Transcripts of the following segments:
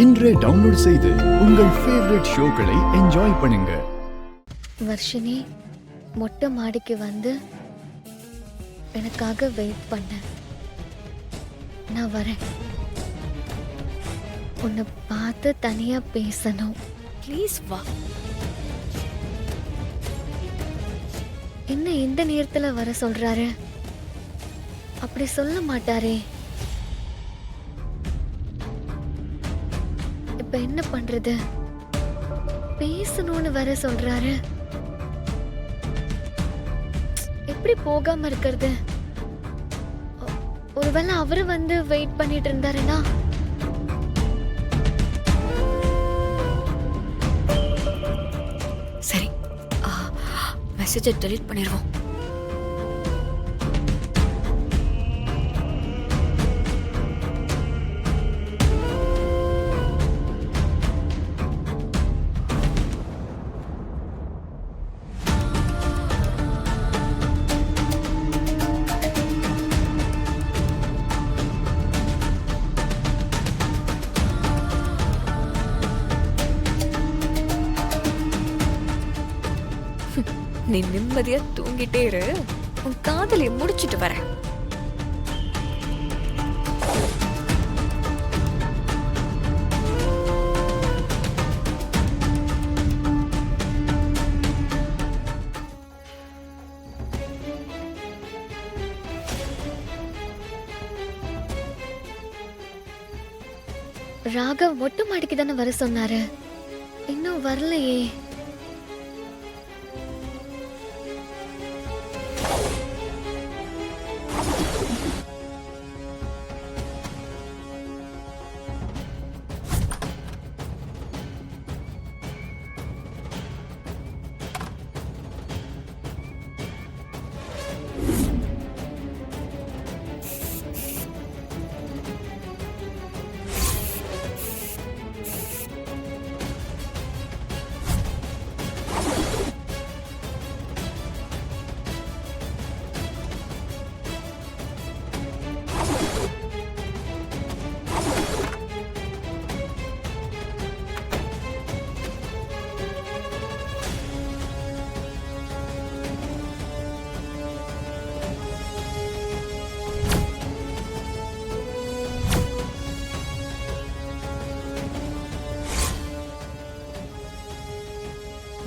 இன்றே டவுன்லோட் செய்து உங்கள் ஃபேவரட் ஷோக்களை என்ஜாய் பண்ணுங்க. வர்ஷினி மொட்டை மாடிக்கு வந்து எனக்காக வெயிட் பண்ண. நான் வரேன். உன்னை பார்த்து தனியா பேசணும். ப்ளீஸ் வா. என்ன இந்த நேரத்துல வர சொல்றாரு? அப்படி சொல்ல மாட்டாரே. இப்ப என்ன பண்றது? பேசணும்னு வர சொல்றாரு. எப்படி போகாம இருக்கிறது? ஒருவேளை அவரு வந்து வெயிட் பண்ணிட்டு இருந்தாருன்னா? சரி, மெசேஜை டெலீட் பண்ணிடுவோம். நீ நிம்மதியா தூங்கிட்டே இரு. உன் காதலை முடிச்சிட்டு வரேன். ராகவ் மொட்டை மாடிக்கு தானே வர சொன்னாரு. இன்னும் வரலையே.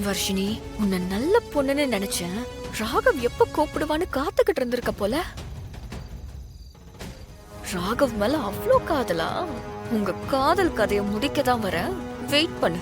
வர்ஷினி, உன்னை நல்ல பொண்ணுன்னு நினைச்சேன். ராகவ் எப்ப கூப்பிடுவான்னு காத்துக்கிட்டு இருந்திருக்க போல. ராகவ் மேல அவ்வளோ காதலா? உங்க காதல் கதையை முடிக்கதான் வர. வெயிட் பண்ணு.